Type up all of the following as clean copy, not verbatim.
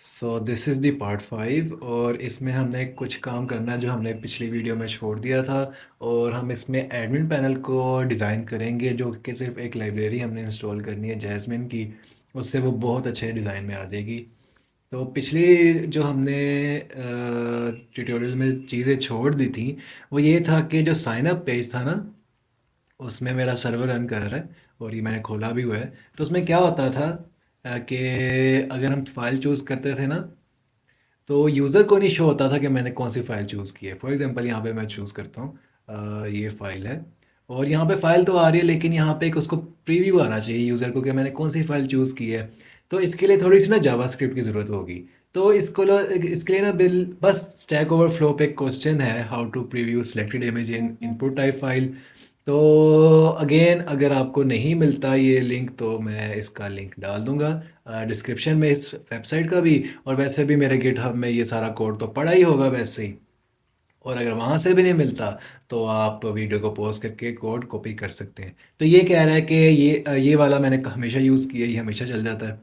So this is the part 5 और इसमें हमने कुछ काम करना है जो हमने पिछली वीडियो में छोड़ दिया था। और हम इसमें एडमिन पैनल को डिज़ाइन करेंगे जो कि सिर्फ एक लाइब्रेरी हमने इंस्टॉल करनी है जैस्मिन की। उससे वो बहुत अच्छे डिज़ाइन में आ जाएगी। तो पिछली जो हमने ट्यूटोरियल में चीज़ें छोड़ दी थी वो ये था कि जो साइन अप पेज था ना, उसमें मेरा सर्वर रन कर रहा है और ये मैंने खोला भी हुआ है। तो उसमें क्या होता था कि अगर हम फाइल चूज़ करते थे ना, तो यूज़र को नहीं शो होता था कि मैंने कौन सी फ़ाइल चूज़ की है। फॉर एग्ज़ाम्पल यहाँ पे मैं चूज़ करता हूँ ये फ़ाइल है और यहाँ पे फ़ाइल तो आ रही है, लेकिन यहाँ पे एक उसको प्रीव्यू आना चाहिए यूज़र को कि मैंने कौन सी फ़ाइल चूज़ की है। तो इसके लिए थोड़ी सी ना जावास्क्रिप्ट की ज़रूरत होगी। तो इसके लिए ना बिल बस स्टैक ओवरफ्लो पे क्वेश्चन है, how to preview selected image in input type file. तो अगेन अगर आपको नहीं मिलता ये लिंक तो मैं इसका लिंक डाल दूंगा डिस्क्रिप्शन में इस वेबसाइट का भी। और वैसे भी मेरे गिटहब में ये सारा कोड तो पड़ा ही होगा वैसे ही। और अगर वहाँ से भी नहीं मिलता तो आप वीडियो को पॉज करके कोड कॉपी कर सकते हैं। तो ये कह रहा है कि ये वाला मैंने हमेशा यूज़ किया, ये हमेशा चल जाता है।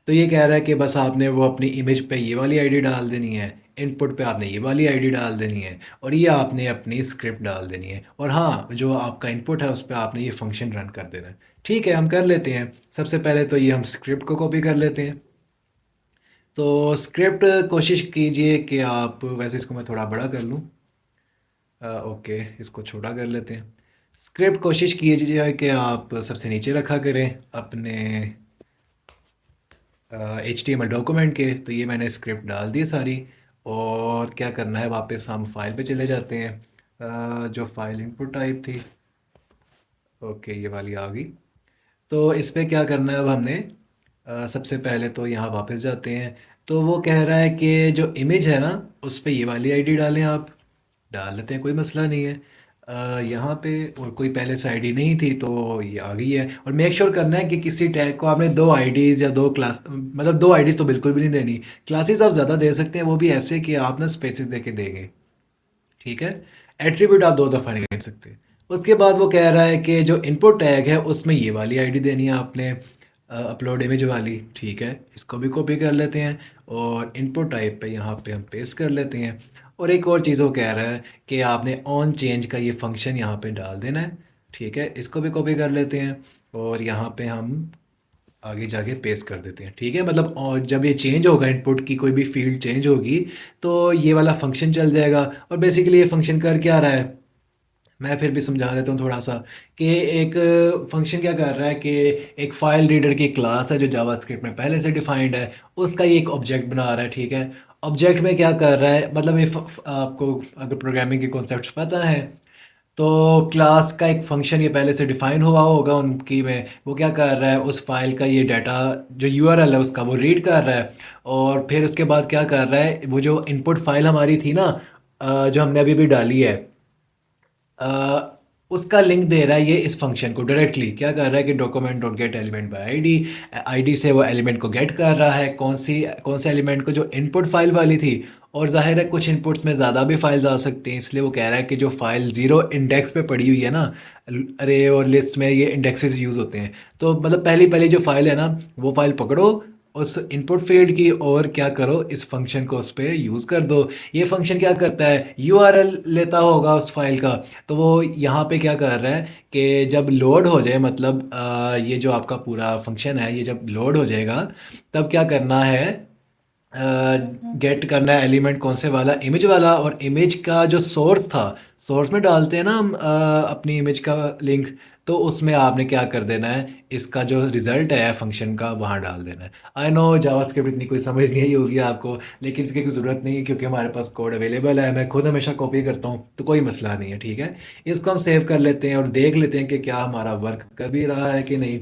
तो ये कह रहा है कि बस आपने वो अपनी इमेज पे ये वाली आईडी डाल देनी है, इनपुट पे आपने ये वाली आईडी डाल देनी है और ये आपने अपनी स्क्रिप्ट डाल देनी है। और हाँ, जो आपका इनपुट है उस पे आपने ये फंक्शन रन कर देना है। ठीक है, हम कर लेते हैं। सबसे पहले तो ये हम स्क्रिप्ट को कॉपी कर लेते हैं। तो स्क्रिप्ट कोशिश कीजिए कि आप, वैसे इसको मैं थोड़ा बड़ा कर लूँ। ओके, इसको छोटा कर लेते हैं। स्क्रिप्ट कोशिश कीजिए कि आप सबसे नीचे रखा करें अपने HTML डॉक्यूमेंट के। तो ये मैंने स्क्रिप्ट डाल दी सारी। और क्या करना है, वापस हम फाइल पे चले जाते हैं। जो फाइल इनपुट टाइप थी, ओके ये वाली आ गई। तो इस पे क्या करना है अब हमने, सबसे पहले तो यहाँ वापस जाते हैं। तो वो कह रहा है कि जो इमेज है ना, उस पे ये वाली आईडी डालें। आप डाल लेते हैं, कोई मसला नहीं है। यहाँ पे और कोई पहले से आईडी नहीं थी तो ये आ गई है। और मेक श्योर करना है कि किसी टैग को आपने दो आईडीज़ या दो क्लास, मतलब दो आईडीज़ तो बिल्कुल भी नहीं देनी। क्लासेस आप ज़्यादा दे सकते हैं, वो भी ऐसे कि आप ना स्पेसिस दे के देंगे। ठीक है, एट्रीब्यूट आप दो दफ़ा नहीं दे सकते। उसके बाद वो कह रहा है कि जो इनपुट टैग है उसमें ये वाली आईडी देनी है आपने, अपलोड इमेज वाली। ठीक है, इसको भी कॉपी कर लेते हैं और इनपुट टाइप पे यहाँ पे हम पेस्ट कर लेते हैं। और एक और चीज़ वो कह रहा है कि आपने ऑन चेंज का ये फंक्शन यहाँ पे डाल देना है। ठीक है, इसको भी कॉपी कर लेते हैं और यहाँ पे हम आगे जाके पेस्ट कर देते हैं। ठीक है, मतलब और जब ये चेंज होगा, इनपुट की कोई भी फील्ड चेंज होगी तो ये वाला फंक्शन चल जाएगा। और बेसिकली ये फंक्शन कर क्या रहा है, मैं फिर भी समझा देता हूँ थोड़ा सा। कि एक फंक्शन क्या कर रहा है कि एक फाइल रीडर की क्लास है जो जावास्क्रिप्ट में पहले से डिफाइंड है, उसका ये एक ऑब्जेक्ट बना रहा है। ठीक है, ऑब्जेक्ट में क्या कर रहा है, मतलब ये आपको अगर प्रोग्रामिंग के कॉन्सेप्ट्स पता है तो क्लास का एक फंक्शन ये पहले से डिफाइन हुआ होगा उनकी में। वो क्या कर रहा है, उस फाइल का ये डाटा जो यूआरएल है उसका वो रीड कर रहा है। और फिर उसके बाद क्या कर रहा है, वो जो इनपुट फाइल हमारी थी ना, जो हमने अभी भी डाली है, अ, उसका लिंक दे रहा है ये इस फंक्शन को डायरेक्टली। क्या कर रहा है कि document dot gate element by ID, ID से वो एलिमेंट को गेट कर रहा है, कौन से एलिमेंट को, जो इनपुट फाइल वाली थी। और जाहिर है कुछ इनपुट्स में ज़्यादा भी फाइल्स आ सकती हैं, इसलिए वो कह रहा है कि जो फाइल ज़ीरो इंडेक्स पे पड़ी हुई है ना, अरे और लिस्ट में ये इंडेक्सेस यूज़ होते हैं। तो मतलब पहली पहली जो फाइल है ना, वो फाइल पकड़ो उस इनपुट फील्ड की और क्या करो, इस फंक्शन को उस पर यूज़ कर दो। ये फंक्शन क्या करता है, यूआरएल लेता होगा उस फाइल का। तो वो यहाँ पे क्या कर रहा है कि जब लोड हो जाए, मतलब ये जो आपका पूरा फंक्शन है ये जब लोड हो जाएगा, तब क्या करना है, गेट करना है एलिमेंट कौन से वाला, इमेज वाला। और इमेज का जो सोर्स था, सोर्स में डालते हैं ना हम अपनी इमेज का लिंक, तो उसमें आपने क्या कर देना है, इसका जो रिजल्ट है फंक्शन का वहाँ डाल देना है। आई नो जावास्क्रिप्ट इतनी कोई समझ नहीं आई होगी आपको, लेकिन इसकी कोई ज़रूरत नहीं है क्योंकि हमारे पास कोड अवेलेबल है। मैं खुद हमेशा कॉपी करता हूँ तो कोई मसला नहीं है। ठीक है, इसको हम सेव कर लेते हैं और देख लेते हैं कि क्या हमारा वर्क कर भी रहा है कि नहीं।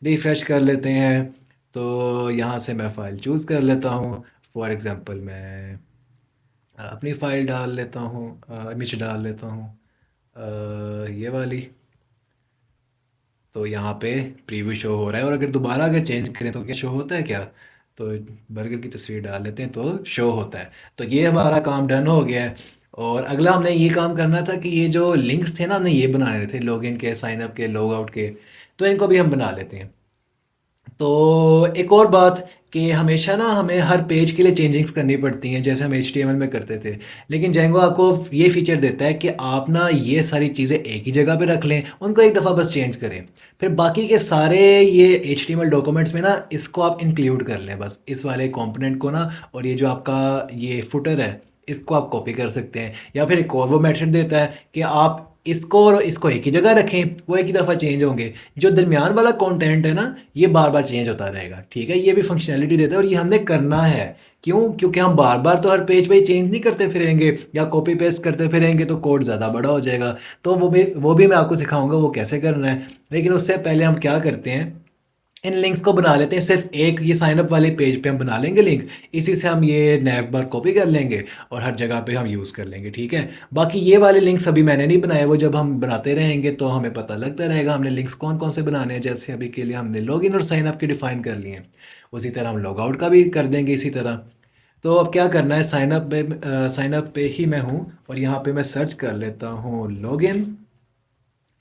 रिफ्रेश कर लेते हैं। तो यहाँ से मैं फ़ाइल चूज़ कर लेता हूँ। फॉर एग्ज़ाम्पल मैं अपनी फ़ाइल डाल लेता हूँ, इमेज डाल लेता हूँ, ये वाली। तो यहाँ पे प्रीव्यू शो हो रहा है और अगर दोबारा अगर चेंज करें तो क्या शो होता है क्या, तो बर्गर की तस्वीर डाल लेते हैं तो शो होता है। तो ये हमारा काम डन हो गया है। और अगला हमने ये काम करना था कि ये जो लिंक्स थे ना, हमने ये बनाने थे लॉगिन के, साइन अप के, लॉग आउट के। तो इनको भी हम बना लेते हैं। तो एक और बात कि हमेशा ना हमें हर पेज के लिए चेंजिंग्स करनी पड़ती हैं जैसे हम एचटीएमएल में करते थे। लेकिन जेंगो आपको ये फीचर देता है कि आप ना ये सारी चीज़ें एक ही जगह पे रख लें, उनको एक दफ़ा बस चेंज करें। फिर बाकी के सारे ये एचटीएमएल डॉक्यूमेंट्स में ना इसको आप इंक्लूड कर लें बस, इस वाले कंपोनेंट को ना, और ये जो आपका ये फुटर है, इसको आप कॉपी कर सकते हैं। या फिर एक और वो मेथड देता है कि आप इसको और इसको एक ही जगह रखें, वो एक ही दफ़ा चेंज होंगे। जो दरमियान वाला कंटेंट है ना, ये बार बार चेंज होता रहेगा, ठीक है। ये भी फंक्शनैलिटी देता है और ये हमने करना है। क्यों? क्योंकि हम बार बार तो हर पेज पे ही चेंज नहीं करते फिरेंगे या कॉपी पेस्ट करते फिरेंगे, तो कोड ज़्यादा बड़ा हो जाएगा। तो वो भी मैं आपको सिखाऊंगा वो कैसे करना है। लेकिन उससे पहले हम क्या करते हैं, इन लिंक्स को बना लेते हैं। सिर्फ एक ये साइन अप वाले पेज पे हम बना लेंगे लिंक, इसी से हम ये नैव बार कॉपी कर लेंगे और हर जगह पे हम यूज़ कर लेंगे, ठीक है। बाकी ये वाले लिंक्स अभी मैंने नहीं बनाए, वो जब हम बनाते रहेंगे तो हमें पता लगता रहेगा हमने लिंक्स कौन कौन से बनाने हैं। जैसे अभी के लिए हमने लॉगिन और साइन अप के डिफाइन कर लिए हैं, उसी तरह हम लॉग आउट का भी कर देंगे इसी तरह। तो अब क्या करना है, साइन अप पे ही मैं हूँ और यहाँ पे मैं सर्च कर लेता हूँ लॉगिन।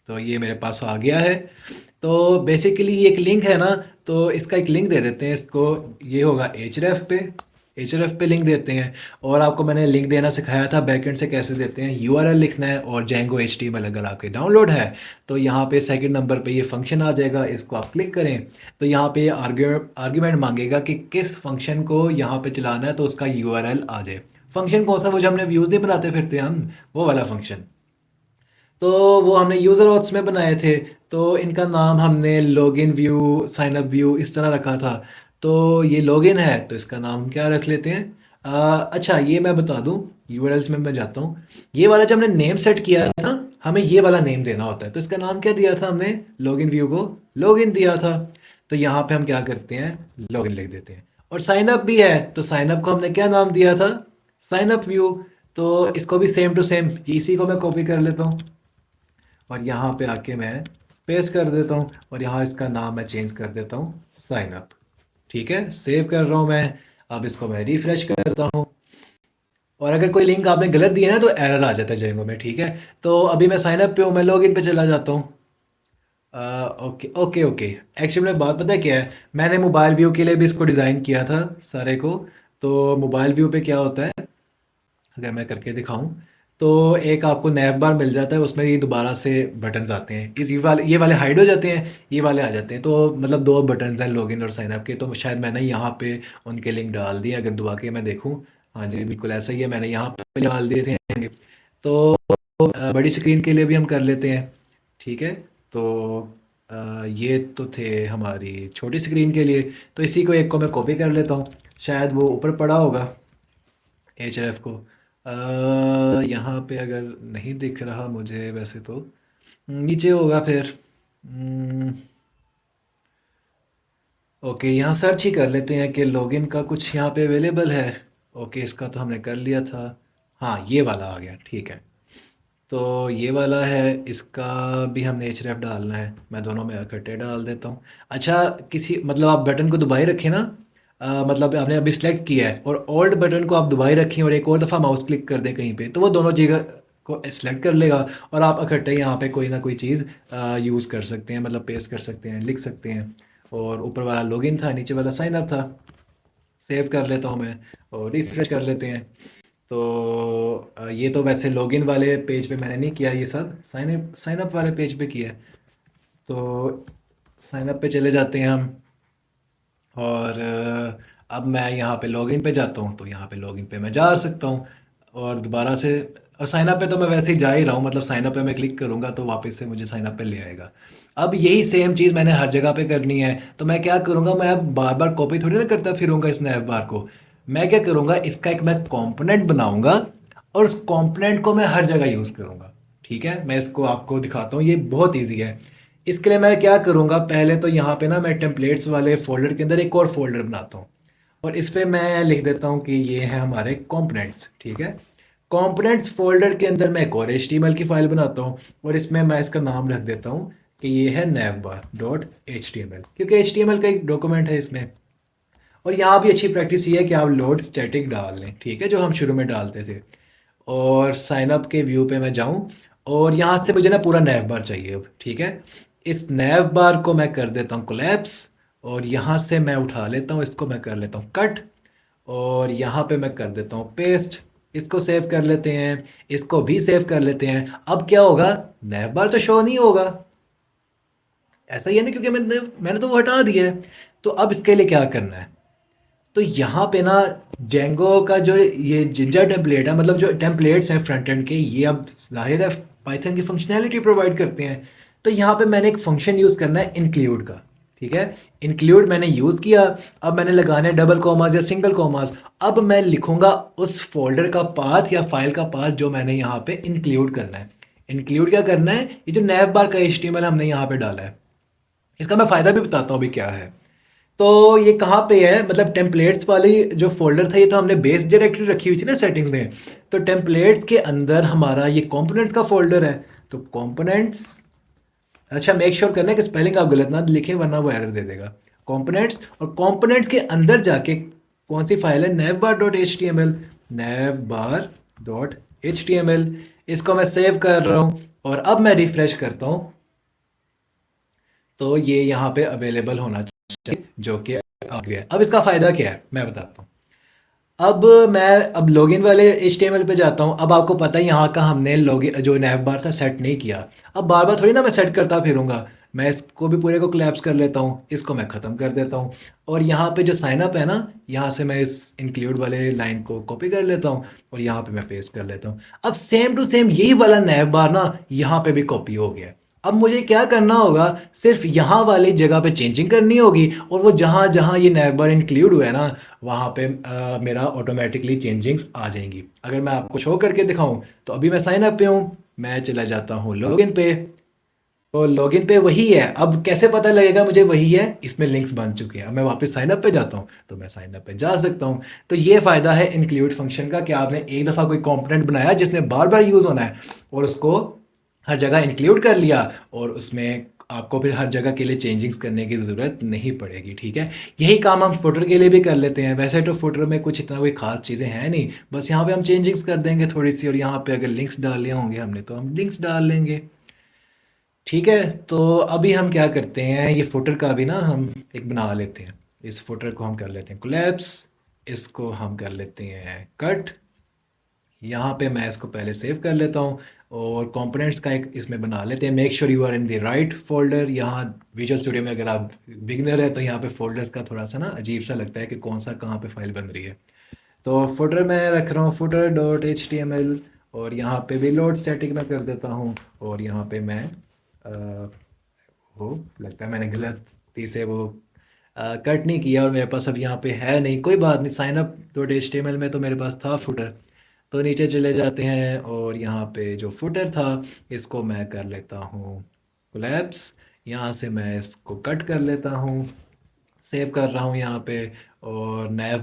तो ये मेरे पास आ गया है। तो बेसिकली ये एक लिंक है ना, तो इसका एक लिंक दे देते हैं इसको। ये होगा एचरेफ पे लिंक देते हैं। और आपको मैंने लिंक देना सिखाया था बैकएंड से कैसे देते हैं। यूआरएल लिखना है और जेंगो एचटीएमएल अगर आपके डाउनलोड है तो यहाँ पे सेकंड नंबर पे ये फंक्शन आ जाएगा, इसको आप क्लिक करें तो यहाँ पे आर्ग्यूमेंट मांगेगा कि किस फंक्शन को यहाँ पे चलाना है, तो उसका यूआरएल आ जाए। फंक्शन कौन सा, वो जो हमने व्यूज़ नहीं बनाते फिरते हम, वो वाला फंक्शन। तो वो हमने यूज़र ऑथ्स में बनाए थे, तो इनका नाम हमने login view, sign up view इस तरह रखा था। तो ये लॉगिन है तो इसका नाम क्या रख लेते हैं। अच्छा ये मैं बता दूं, यूआरएल्स में मैं जाता हूँ। ये वाला जब हमने नेम सेट किया था, हमें ये वाला नेम देना होता है। तो इसका नाम क्या दिया था हमने, लॉगिन व्यू को लॉगिन दिया था। तो यहाँ पे हम क्या करते हैं, लॉगिन लिख देते हैं। और साइन अप भी है तो साइन अप को हमने क्या नाम दिया था, साइन अप व्यू। तो इसको भी सेम टू सेम इसी को मैं कॉपी कर लेता हूँ और यहाँ पे आके मैं पेस्ट कर देता हूँ और यहाँ इसका नाम मैं चेंज कर देता हूँ साइन अप। ठीक है, सेव कर रहा हूँ मैं। अब इसको मैं रिफ्रेश करता हूँ और अगर कोई लिंक आपने गलत दिया ना तो एरर आ जाता है जेंगो में, ठीक है। तो अभी मैं साइन अप पे हूँ, मैं लॉगिन पे चला जाता हूँ। Okay okay okay. एक्चुअली में बात पता है क्या है, मैंने मोबाइल व्यू के लिए भी इसको डिज़ाइन किया था सारे को। तो मोबाइल व्यू पे क्या होता है, अगर मैं करके दिखाऊं, तो एक आपको नैव बार मिल जाता है, उसमें ये दोबारा से बटन्स आते हैं। ये वाले हाइड हो जाते हैं, ये वाले आ जाते हैं। तो मतलब दो बटन्स हैं लॉगिन और साइन अप के। तो शायद मैंने यहाँ पे उनके लिंक डाल दिए, अगर दुआ के मैं देखूँ। हाँ जी बिल्कुल ऐसा ही है, मैंने यहाँ पे डाल दिए थे। तो बड़ी स्क्रीन के लिए भी हम कर लेते हैं, ठीक है। तो ये तो थे हमारी छोटी स्क्रीन के लिए। तो इसी को एक को मैं कॉपी कर लेता हूँ, शायद वो ऊपर पड़ा होगा एच एफ को। यहाँ पे अगर नहीं दिख रहा मुझे वैसे तो नीचे होगा फिर। ओके, यहाँ सर्च ही कर लेते हैं कि लॉगिन का कुछ यहाँ पे अवेलेबल है। ओके, इसका तो हमने कर लिया था। हाँ ये वाला आ गया, ठीक है। तो ये वाला है, इसका भी हमने एच रेफ डालना है। मैं दोनों में इकट्ठे डाल देता हूँ। अच्छा, किसी मतलब आप बटन को दबाए रखें ना, मतलब आपने अभी सेलेक्ट किया है और ओल्ड बटन को आप दबाए रखें और एक और दफ़ा माउस क्लिक कर दें कहीं पे, तो वो दोनों जगह को सेलेक्ट कर लेगा और आप इकट्ठे यहाँ पे कोई ना कोई चीज़ यूज़ कर सकते हैं, मतलब पेस्ट कर सकते हैं, लिख सकते हैं। और ऊपर वाला लॉगिन था, नीचे वाला साइन अप था। सेव कर लेता हूँ मैं और रिफ्रेश कर लेते हैं। तो ये तो वैसे लॉगिन वाले पेज पे मैंने नहीं किया, ये सब साइन अप वाले पेज पे किया है। तो साइन अप पे चले जाते हैं हम और अब मैं यहाँ पे लॉगिन पे जाता हूँ, तो यहाँ पे लॉगिन पे मैं जा सकता हूँ और दोबारा से। और साइन अप पे तो मैं वैसे ही जा ही रहा हूँ, मतलब साइन अप पे मैं क्लिक करूँगा तो वापस से मुझे साइन अप पे ले आएगा। अब यही सेम चीज़ मैंने हर जगह पे करनी है, तो मैं क्या करूँगा, मैं अब बार बार कॉपी थोड़ी ना करता फिरूँगा इस नैव बार को। मैं क्या करूँगा, इसका एक मैं कंपोनेंट बनाऊँगा और उस कंपोनेंट को मैं हर जगह यूज़ करूँगा, ठीक है। मैं इसको आपको दिखाता हूँ, ये बहुत ईजी है। इसके लिए मैं क्या करूँगा, पहले तो यहाँ पे ना मैं टेम्पलेट्स वाले फ़ोल्डर के अंदर एक और फ़ोल्डर बनाता हूँ और इस पे मैं लिख देता हूँ कि ये है हमारे कंपोनेंट्स, ठीक है। कंपोनेंट्स फ़ोल्डर के अंदर मैं एक और एचटीएमएल की फ़ाइल बनाता हूँ और इसमें मैं इसका नाम रख देता हूँ कि ये है navbar.html, क्योंकि एचटीएमएल का एक डॉक्यूमेंट है इसमें। और यहाँ भी अच्छी प्रैक्टिस ये है कि आप लोड स्टैटिक डाल लें, ठीक है, जो हम शुरू में डालते थे। और साइन अप के व्यू पे मैं जाऊँ और यहाँ से मुझे ना पूरा नैव बार चाहिए अब, ठीक है। इस नैव बार को मैं कर देता हूँ कोलैप्स और यहाँ से मैं उठा लेता हूँ, इसको मैं कर लेता हूँ कट, और यहाँ पे मैं कर देता हूँ पेस्ट। इसको सेव कर लेते हैं, इसको भी सेव कर लेते हैं। अब क्या होगा, नैव बार तो शो नहीं होगा, ऐसा ही है ना, क्योंकि मैंने मैंने तो वो हटा दिया है। तो अब इसके लिए क्या करना है, तो यहाँ पे ना जेंगो का जो ये जिंजर टेम्पलेट है, मतलब जो टेम्पलेट्स हैं फ्रंट एंड के, ये अब ज़ाहिर है पाइथन की फंक्शनैलिटी प्रोवाइड करते हैं। तो यहाँ पे मैंने एक फंक्शन यूज़ करना है इंक्लूड का, ठीक है। इंक्लूड मैंने यूज़ किया। अब मैंने लगाने डबल कॉमास या सिंगल कॉमास। अब मैं लिखूंगा उस फोल्डर का पाथ या फाइल का पाथ जो मैंने यहाँ पे इंक्लूड करना है। इंक्लूड क्या करना है, ये जो नैव बार का HTML हमने यहाँ पे डाला है, इसका मैं फ़ायदा भी बताता हूँ अभी क्या है। तो ये कहाँ पे है, मतलब टेम्पलेट्स वाली जो फ़ोल्डर था, ये तो हमने बेस डायरेक्टरी रखी हुई थी ना सेटिंग्स में। तो टेम्पलेट्स के अंदर हमारा ये कंपोनेंट्स का फ़ोल्डर है। तो कंपोनेंट्स, अच्छा मेक श्योर करना है कि स्पेलिंग आप गलत ना लिखें वरना वो एरर दे देगा। कंपोनेंट्स, और कंपोनेंट्स के अंदर जाके कौन सी फाइल है, navbar.html, navbar.html। इसको मैं सेव कर रहा हूँ और अब मैं रिफ्रेश करता हूँ, तो ये यहाँ पे अवेलेबल होना चाहिए, जो कि आ गया है। अब इसका फ़ायदा क्या है मैं बताता हूँ। अब मैं अब लॉगिन वाले HTML पे जाता हूँ। अब आपको पता है यहाँ का हमने लॉगिन जो नैव बार था सेट नहीं किया। अब बार बार थोड़ी ना मैं सेट करता फिरूंगा, मैं इसको भी पूरे को कोलैप्स कर लेता हूँ, इसको मैं ख़त्म कर देता हूँ। और यहाँ पे जो साइन अप है ना, यहाँ से मैं इस इंक्लूड वाले लाइन को कॉपी कर लेता हूँ और यहाँ पे मैं पेस्ट कर लेता हूँ। अब सेम टू सेम यही वाला नैव बार ना यहाँ पे भी कॉपी हो गया है। अब मुझे क्या करना होगा, सिर्फ यहाँ वाली जगह पे चेंजिंग करनी होगी, और वो जहाँ जहाँ ये नैव बार इंक्लूड हुआ है ना, वहाँ पे मेरा ऑटोमेटिकली चेंजिंग्स आ जाएंगी। अगर मैं आपको शो करके दिखाऊं, तो अभी मैं साइन अप पे हूँ, मैं चला जाता हूँ लॉगिन पे। तो लॉगिन पे वही है। अब कैसे पता लगेगा मुझे वही है, इसमें लिंक्स बन चुके हैं। अब मैं वापस साइन अप पे जाता हूँ तो मैं साइन अप पे जा सकता हूँ। तो ये फ़ायदा है इंक्लूड फंक्शन का, कि आपने एक दफ़ा कोई कंपोनेंट बनाया जिसने बार बार यूज़ होना है, और उसको हर जगह इंक्लूड कर लिया, और उसमें आपको फिर हर जगह के लिए चेंजिंग्स करने की ज़रूरत नहीं पड़ेगी, ठीक है। यही काम हम फुटर के लिए भी कर लेते हैं। वैसे तो फुटर में कुछ इतना कोई ख़ास चीज़ें हैं नहीं, बस यहाँ पे हम चेंजिंग्स कर देंगे थोड़ी सी, और यहाँ पे अगर लिंक्स डालने होंगे हमने तो हम लिंक्स डाल लेंगे, ठीक है। तो अभी हम क्या करते हैं, ये फुटर का भी ना हम एक बना लेते हैं। इस फुटर को हम कर लेते हैं कोलैप्स, इसको हम कर लेते हैं कट। यहाँ पे मैं इसको पहले सेव कर लेता हूँ, और कंपोनेंट्स का एक इसमें बना लेते हैं। Make sure you are in the right folder. यहाँ विजुअल स्टूडियो में अगर आप बिगनर है तो यहाँ पे फोल्डर्स का थोड़ा सा ना अजीब सा लगता है कि कौन सा कहाँ पे फाइल बन रही है। तो फुटर मैं रख रहा हूँ footer.html, और यहाँ पे भी लोड स्टैटिक में कर देता हूँ। और यहाँ पे मैं वो लगता है मैंने गलती से वो कट नहीं किया, और मेरे पास अब यहाँ पे है नहीं, कोई बात नहीं। साइन अप डॉट HTML में तो मेरे पास था फुटर। तो नीचे चले जाते हैं, और यहाँ पे जो फुटर था इसको मैं कर लेता हूँ कोलैप्स। यहाँ से मैं इसको कट कर लेता हूँ, सेव कर रहा हूँ यहाँ पे, और नया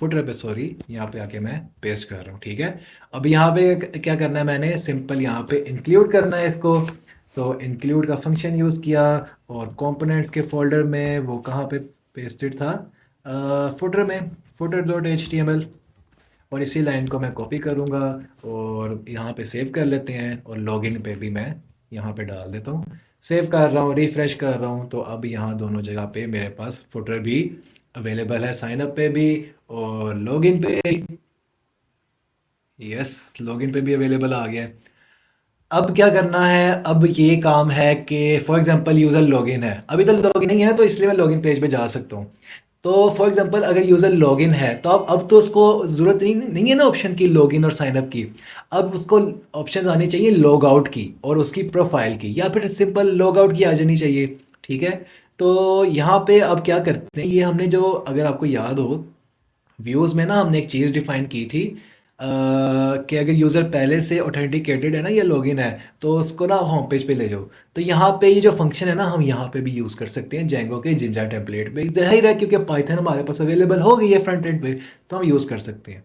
फुटर पे सॉरी यहाँ पे आके मैं पेस्ट कर रहा हूँ, ठीक है। अब यहाँ पे क्या करना है, मैंने सिंपल यहाँ पे इंक्लूड करना है इसको। तो इंक्लूड का फंक्शन यूज़ किया, और कंपोनेंट्स के फोल्डर में वो कहाँ पे पेस्टेड था, फुटर में, footer.html। और इसी लाइन को मैं कॉपी करूँगा और यहाँ पे सेव कर लेते हैं, और लॉगिन पे भी मैं यहाँ पे डाल देता हूँ। सेव कर रहा हूँ, रिफ्रेश कर रहा हूँ, तो अब यहाँ दोनों जगह पे मेरे पास फुटर भी अवेलेबल है, साइन अप पे भी और लॉगिन पे। यस, लॉगिन पे भी अवेलेबल आ गया है। अब क्या करना है, अब ये काम है कि फॉर एग्जांपल यूज़र लॉगिन है, अभी तक लॉगिन नहीं है तो इसलिए मैं लॉगिन पेज पे जा सकता हूँ। तो फॉर एग्जांपल अगर यूज़र लॉगिन है, तो अब तो उसको ज़रूरत नहीं है ना ऑप्शन की लॉगिन और साइन अप की। अब उसको ऑप्शन आनी चाहिए लॉग आउट की और उसकी प्रोफाइल की, या फिर सिंपल लॉग आउट की आ जानी चाहिए, ठीक है। तो यहाँ पे अब क्या करते हैं, ये हमने जो, अगर आपको याद हो, व्यूज़ में ना हमने एक चीज़ डिफाइन की थी, कि अगर यूज़र पहले से ऑथेंटिकेटेड है ना या लॉगिन है, तो उसको ना होम पेज पे ले जाओ। तो यहाँ पे ये जो फंक्शन है ना, हम यहाँ पे भी यूज़ कर सकते हैं जेंगो के जिंजा टेम्पलेट पे। जाहिर है क्योंकि पाइथन हमारे पास अवेलेबल हो गई है फ्रंट एंड पे, तो हम यूज़ कर सकते हैं।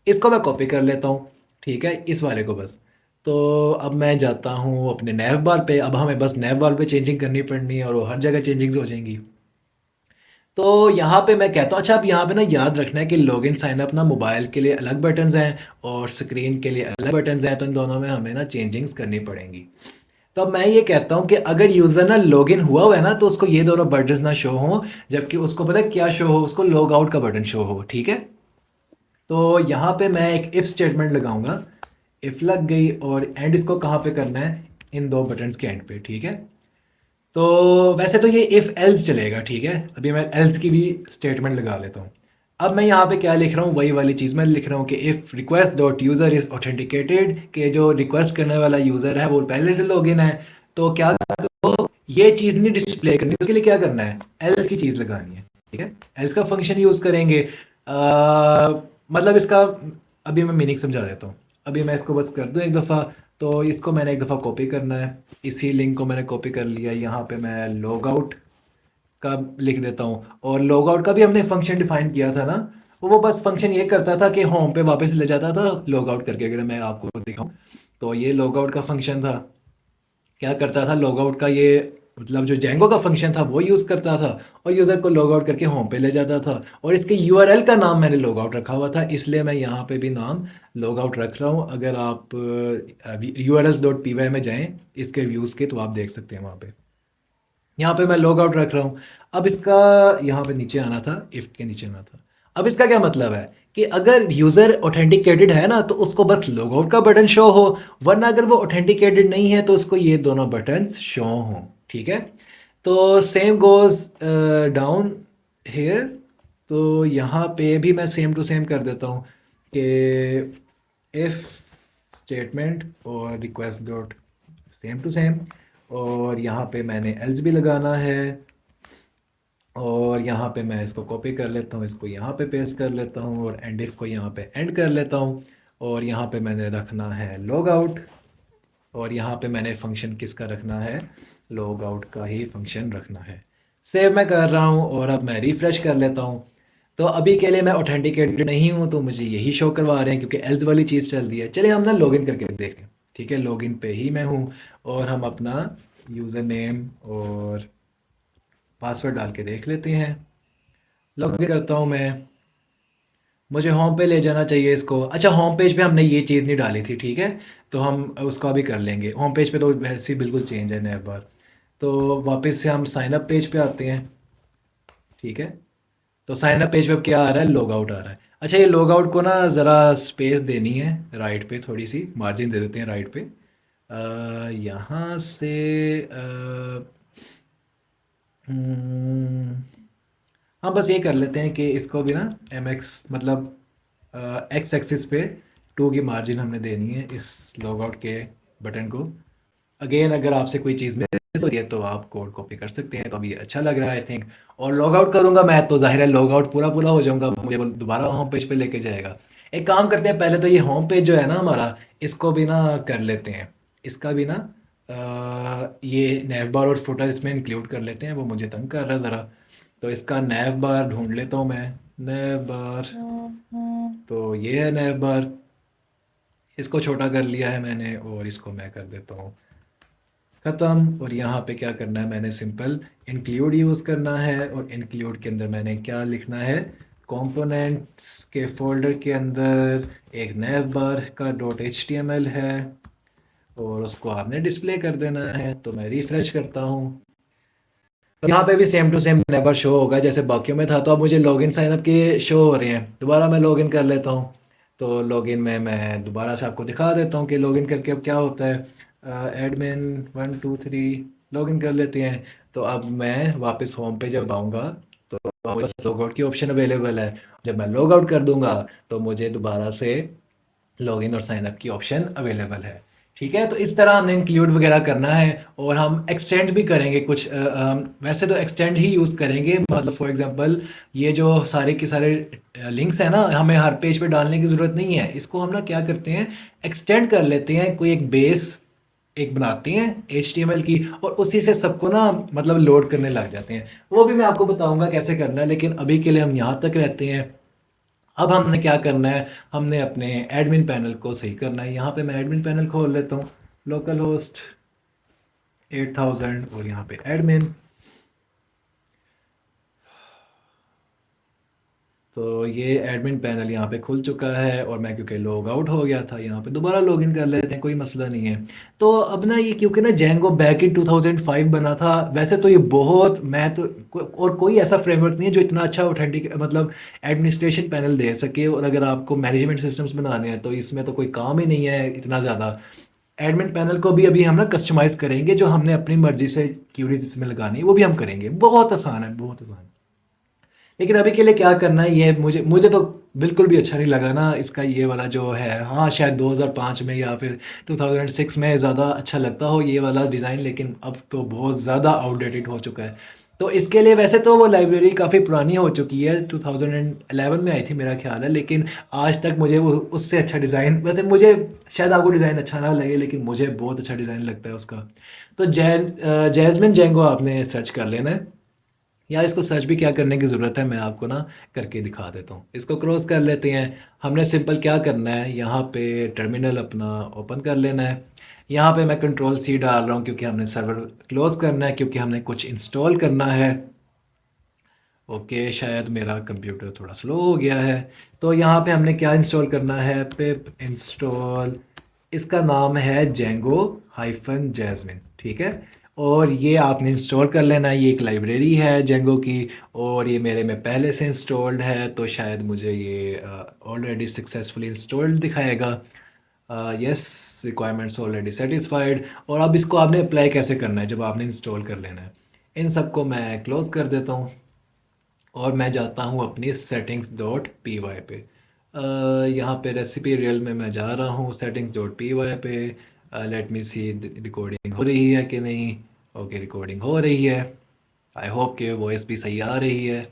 इसको मैं कॉपी कर लेता हूँ, ठीक है, इस वाले को बस। तो अब मैं जाता हूँ अपने नैव बार पे। अब हमें बस नैव बार पे चेंजिंग करनी पड़नी है, और वो हर जगह चेंजिंग्स हो जाएंगी। तो यहाँ पे मैं कहता हूँ, अच्छा अब यहाँ पे ना याद रखना है कि लॉगिन साइन अप ना मोबाइल के लिए अलग बटन्स हैं और स्क्रीन के लिए अलग बटन्स हैं, तो इन दोनों में हमें ना चेंजिंग्स करनी पड़ेंगी। तो अब मैं ये कहता हूँ कि अगर यूज़र ना लॉगिन हुआ है ना तो उसको ये दोनों बटन्स ना शो हों, जबकि उसको पता है क्या शो हो, उसको लॉग आउट का बटन शो हो, ठीक है। तो यहाँ पे मैं एक इफ़ स्टेटमेंट लगाऊंगा, इफ़ लग गई, और एंड इसको कहाँ पे करना है, इन दो बटन्स के एंड पे, ठीक है। तो वैसे तो ये इफ़ एल्स चलेगा, ठीक है। अभी मैं एल्स की भी स्टेटमेंट लगा लेता हूँ। अब मैं यहाँ पे क्या लिख रहा हूँ, वही वाली चीज़ मैं लिख रहा हूँ कि if request dot user is authenticated, कि जो रिक्वेस्ट करने वाला यूज़र है वो पहले से लॉगिन है, तो क्या ये चीज़ नहीं डिस्प्ले करनी, उसके लिए क्या करना है, एल्स की चीज़ लगानी है, ठीक है। एल्स का फंक्शन यूज़ करेंगे। मतलब इसका अभी मैं मीनिंग समझा देता हूँ। अभी मैं इसको बस कर दूँ एक दफ़ा। तो इसको मैंने एक दफ़ा कॉपी करना है, इसी लिंक को मैंने कॉपी कर लिया, यहाँ पे मैं लॉग आउट का लिख देता हूँ। और लॉग आउट का भी हमने फंक्शन डिफाइन किया था ना, वो बस फंक्शन ये करता था कि होम पे वापस ले जाता था लॉग आउट करके। अगर मैं आपको दिखाऊं तो ये लॉग आउट का फंक्शन था, क्या करता था लॉग आउट का, ये मतलब जो जेंगो का फंक्शन था वो यूज़ करता था, और यूज़र को लॉग आउट करके होम पे ले जाता था। और इसके यूआरएल का नाम मैंने लॉग आउट रखा हुआ था, इसलिए मैं यहाँ पे भी नाम लॉग आउट रख रहा हूँ। अगर आप urls.py में जाएं इसके व्यूज़ के, तो आप देख सकते हैं वहाँ पे। यहाँ पे मैं लॉग आउट रख रहा हूँ। अब इसका यहाँ पे नीचे आना था, इफ़ के नीचे आना था। अब इसका क्या मतलब है कि अगर यूज़र ऑथेंटिकेटेड है ना तो उसको बस लॉग आउट का बटन शो हो, वरना अगर वो ऑथेंटिकेटेड नहीं है तो उसको ये दोनों बटन्स शो हों, ठीक है। तो सेम गोज़ डाउन हेयर। तो यहाँ पे भी मैं सेम टू सेम कर देता हूँ कि इफ़ स्टेटमेंट और request dot same to same, और यहाँ पे मैंने एल्स भी लगाना है, और यहाँ पे मैं इसको कॉपी कर लेता हूँ, इसको यहाँ पे पेस्ट कर लेता हूँ, और एंड इफ को यहाँ पे एंड कर लेता हूँ। और यहाँ पे मैंने रखना है लॉग आउट, और यहाँ पे मैंने फंक्शन किसका रखना है, लॉग आउट का ही फंक्शन रखना है। सेव मैं कर रहा हूँ, और अब मैं रिफ्रेश कर लेता हूँ। तो अभी के लिए मैं ऑथेंटिकेटेड नहीं हूँ, तो मुझे यही शो करवा रहे हैं क्योंकि एल्स वाली चीज़ चल रही है। चलिए हम ना लॉगिन करके देखें, ठीक है। लॉगिन पे ही मैं हूँ, और हम अपना यूज़र नेम और पासवर्ड डाल के देख लेते हैं। लॉगिन करता हूँ मैं। मुझे होम पे ले जाना चाहिए इसको। अच्छा, होम पेज पे हमने ये चीज़ नहीं डाली थी, ठीक है। तो हम उसका भी कर लेंगे। होम पेज पे तो वैसे ही बिल्कुल चेंज है नैब बार। तो वापस से हम साइन अप पेज पे आते हैं, ठीक है। तो साइन अप पेज पे अब क्या आ रहा है, लॉग आउट आ रहा है। अच्छा, ये लॉग आउट को ना ज़रा स्पेस देनी है राइट पे, थोड़ी सी मार्जिन दे देते हैं राइट पे। यहाँ से हम्म, हाँ बस ये कर लेते हैं कि इसको भी ना एम एक्स मतलब एक्स एक्सिस पे 2 की मार्जिन हमने देनी है इस लॉग आउट के बटन को। अगेन अगर आपसे कोई चीज़ मिस हो रही है तो आप कोड कॉपी कर सकते हैं। तो अभी अच्छा लग रहा है आई थिंक। और लॉग आउट करूँगा मैं तो ज़ाहिर है लॉग आउट पूरा पूरा हो जाऊँगा, मुझे वो दोबारा होम पेज पे लेके जाएगा। एक काम करते हैं, पहले तो ये होम पेज जो है ना हमारा, इसको भी ना कर लेते हैं। इसका भी ना ये नैव बार और फुटर इसमें इंक्लूड कर लेते हैं, वो मुझे तंग कर रहा है ज़रा। तो इसका नैव बार ढूंढ लेता हूँ मैं। नैव बार, तो ये है नैव बार। इसको छोटा कर लिया है मैंने, और इसको मैं कर देता हूँ ख़त्म। और यहाँ पे क्या करना है, मैंने सिंपल इंक्लूड यूज़ करना है, और इंक्लूड के अंदर मैंने क्या लिखना है, कंपोनेंट्स के फोल्डर के अंदर एक नैव बार का डॉट एच है, और उसको आपने डिस्प्ले कर देना है। तो मैं रिफ्रेश करता हूँ, तो यहाँ पे भी same to same navbar show होगा जैसे बाकियों में था। तो अब मुझे लॉगिन साइन अप के शो हो रहे हैं। दोबारा मैं लॉगिन कर लेता हूँ। तो लॉगिन में मैं दोबारा से आपको दिखा देता हूँ कि लॉगिन करके अब क्या होता है। एडमिन 1 2 3 लॉगिन कर लेते हैं। तो अब मैं वापस होम पे जब आऊँगा तो वापस लॉग आउट की ऑप्शन अवेलेबल है। जब मैं लॉग आउट कर दूंगा तो मुझे दोबारा से लॉगिन और साइन अप की ऑप्शन अवेलेबल है, ठीक है। तो इस तरह हमने इंक्लूड वगैरह करना है, और हम एक्सटेंड भी करेंगे कुछ। वैसे तो एक्सटेंड ही यूज़ करेंगे, मतलब फॉर एग्जांपल ये जो सारे के सारे लिंक्स हैं ना, हमें हर पेज पे डालने की ज़रूरत नहीं है। इसको हम ना क्या करते हैं, एक्सटेंड कर लेते हैं, कोई एक बेस एक बनाते हैं HTML की, और उसी से सबको ना मतलब लोड करने लग जाते हैं। वो भी मैं आपको बताऊंगा कैसे करना है, लेकिन अभी के लिए हम यहाँ तक रहते हैं। अब हमने क्या करना है, हमने अपने एडमिन पैनल को सही करना है। यहाँ पे मैं एडमिन पैनल खोल लेता हूँ, लोकल होस्ट 8000, और यहाँ पे एडमिन। तो ये एडमिन पैनल यहाँ पे खुल चुका है और मैं क्योंकि लॉग आउट हो गया था यहाँ पे दोबारा लॉगिन कर लेते हैं, कोई मसला नहीं है। तो अब ना ये क्योंकि ना जेंगो बैक इन 2005 बना था, वैसे तो ये बहुत मैं तो और कोई ऐसा फ्रेमवर्क नहीं है जो इतना अच्छा ऑथेंटिक मतलब एडमिनिस्ट्रेशन पैनल दे सके। और अगर आपको मैनेजमेंट सिस्टम्स बनाने हैं तो इसमें तो कोई काम ही नहीं है इतना ज़्यादा। एडमिन पैनल को भी अभी हम ना कस्टमाइज़ करेंगे, जो हमने अपनी मर्ज़ी से क्यूरीज इसमें लगानी है वो भी हम करेंगे। बहुत आसान है, बहुत आसान है। लेकिन अभी के लिए क्या करना है, ये मुझे मुझे तो बिल्कुल भी अच्छा नहीं लगा ना इसका ये वाला जो है। हाँ, शायद 2005 में या फिर 2006 में ज़्यादा अच्छा लगता हो ये वाला डिज़ाइन, लेकिन अब तो बहुत ज़्यादा आउटडेटेड हो चुका है। तो इसके लिए वैसे तो वो लाइब्रेरी काफ़ी पुरानी हो चुकी है, 2011 में आई थी मेरा ख्याल है, लेकिन आज तक मुझे वो उससे अच्छा डिज़ाइन, वैसे मुझे शायद आपको डिज़ाइन अच्छा ना लगे लेकिन मुझे बहुत अच्छा डिज़ाइन लगता है उसका। तो जैस्मिन जेंगो आपने सर्च कर लेना है। या इसको सर्च भी क्या करने की ज़रूरत है, मैं आपको ना करके दिखा देता हूँ। इसको क्रॉस कर लेते हैं। हमने सिंपल क्या करना है, यहाँ पे टर्मिनल अपना ओपन कर लेना है। यहाँ पे मैं कंट्रोल सी डाल रहा हूँ क्योंकि हमने सर्वर क्लोज करना है, क्योंकि हमने कुछ इंस्टॉल करना है। ओके, शायद मेरा कंप्यूटर थोड़ा स्लो हो गया है। तो यहाँ पे हमने क्या इंस्टॉल करना है, पिप इंस्टॉल, इसका नाम है जेंगो हाइफन जैस्मिन, ठीक है। और ये आपने इंस्टॉल कर लेना है, ये एक लाइब्रेरी है जेंगो की। और ये मेरे में पहले से इंस्टॉल्ड है, तो शायद मुझे ये ऑलरेडी सक्सेसफुली इंस्टॉल्ड दिखाएगा। Yes, requirements already satisfied. और अब इसको आपने अप्लाई कैसे करना है जब आपने इंस्टॉल कर लेना है। इन सबको मैं क्लोज़ कर देता हूँ और मैं जाता हूँ अपनी सेटिंग्स डॉट पी वाई पे। यहाँ पे रेसिपी रियल में मैं जा रहा हूँ सेटिंग्स डॉट पी वाई पे। लेट मी सी रिकॉर्डिंग हो रही है कि नहीं। ओके, रिकॉर्डिंग हो रही है। आई होप कि वॉइस भी सही आ रही है।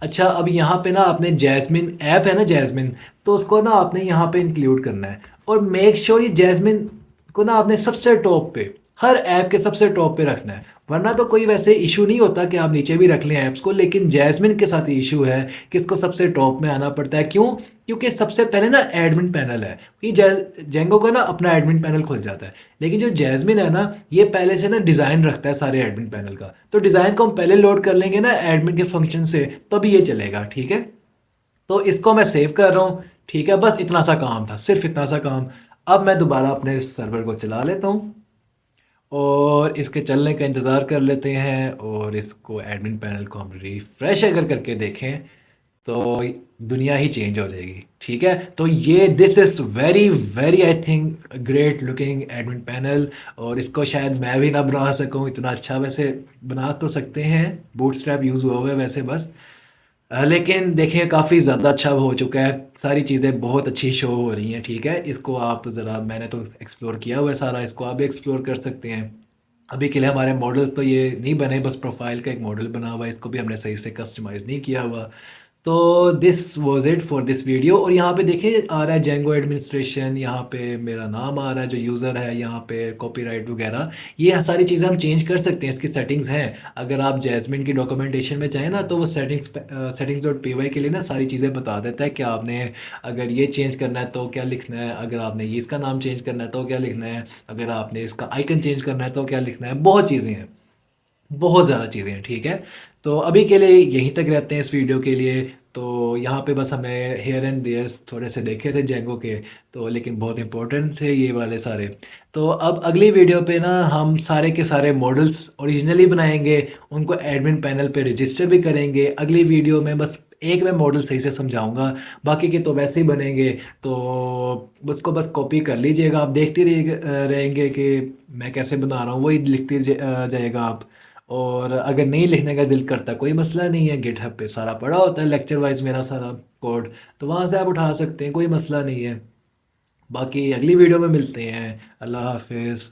अच्छा, अब यहाँ पे ना आपने जैस्मिन ऐप है ना, जैस्मिन, तो उसको ना आपने यहाँ पे इंक्लूड करना है। और मेक श्योर ये जैस्मिन को ना आपने सबसे टॉप पे, हर ऐप के सबसे टॉप पे रखना है। वरना तो कोई वैसे इशू नहीं होता कि आप नीचे भी रख लें ऐप्स को, लेकिन जैस्मिन के साथ इशू है कि इसको सबसे टॉप में आना पड़ता है। क्यों? क्योंकि सबसे पहले ना एडमिन पैनल है कि जेंगो का ना अपना एडमिन पैनल खुल जाता है। लेकिन जो जैस्मिन है ना, ये पहले से ना डिज़ाइन रखता है सारे एडमिन पैनल का। तो डिज़ाइन को हम पहले लोड कर लेंगे ना एडमिन के फंक्शन से, तभी ये चलेगा, ठीक है। तो इसको मैं सेव कर रहा हूँ, ठीक है। बस इतना सा काम था, सिर्फ इतना सा काम। अब मैं दोबारा अपने सर्वर को चला लेता हूँ और इसके चलने का इंतज़ार कर लेते हैं। और इसको एडमिन पैनल को हम रिफ्रेश अगर करके देखें तो दुनिया ही चेंज हो जाएगी, ठीक है। तो ये this is very very I think great looking admin panel. और इसको शायद मैं भी ना बना सकूं इतना अच्छा, वैसे बना तो सकते हैं, बूटस्ट्रैप यूज़ हुआ हुआ है वैसे बस। लेकिन देखिए काफ़ी ज़्यादा अच्छा हो चुका है, सारी चीज़ें बहुत अच्छी शो हो रही हैं, ठीक है। इसको आप ज़रा, मैंने तो एक्सप्लोर किया हुआ है सारा, इसको आप भी एक्सप्लोर कर सकते हैं। अभी के लिए हमारे मॉडल्स तो ये नहीं बने, बस प्रोफाइल का एक मॉडल बना हुआ है, इसको भी हमने सही से कस्टमाइज़ नहीं किया हुआ। तो this was it for this video. और यहाँ पे देखिए आ रहा है जेंगो एडमिनिस्ट्रेशन, यहाँ पे मेरा नाम आ रहा है जो यूज़र है, यहाँ पे कॉपीराइट वगैरह, ये सारी चीज़ें हम चेंज कर सकते हैं, इसकी सेटिंग्स हैं। अगर आप जैस्मिन की डॉक्यूमेंटेशन में जाएँ ना, तो वो सेटिंग्स डॉट पी वाई के लिए ना सारी चीज़ें बता देता है कि आपने अगर ये चेंज करना है तो क्या लिखना है, अगर आपने ये इसका नाम चेंज करना है तो क्या लिखना है, अगर आपने इसका आइकन चेंज करना है तो क्या लिखना है। बहुत चीज़ें हैं, बहुत ज़्यादा चीज़ें हैं, ठीक है। तो अभी के लिए यहीं तक रहते हैं इस वीडियो के लिए। तो यहाँ पे बस हमने हेयर एंड देयर्स थोड़े से देखे थे जेंगो के, तो लेकिन बहुत इंपॉर्टेंट थे ये वाले सारे। तो अब अगली वीडियो पे ना हम सारे के सारे मॉडल्स ओरिजिनली बनाएंगे, उनको एडमिन पैनल पे रजिस्टर भी करेंगे। अगली वीडियो में बस एक मैं मॉडल सही से समझाऊंगा, बाकी के तो वैसे ही बनेंगे। तो उसको बस कॉपी कर लीजिएगा, आप देखते रहेंगे कि मैं कैसे बना रहा हूँ, वही लिखते जाइएगा आप। और अगर नहीं लिखने का दिल करता, कोई मसला नहीं है, गिटहब पे सारा पड़ा होता है लेक्चर वाइज मेरा सारा कोड, तो वहाँ से आप उठा सकते हैं, कोई मसला नहीं है। बाकी अगली वीडियो में मिलते हैं। अल्लाह हाफिज़।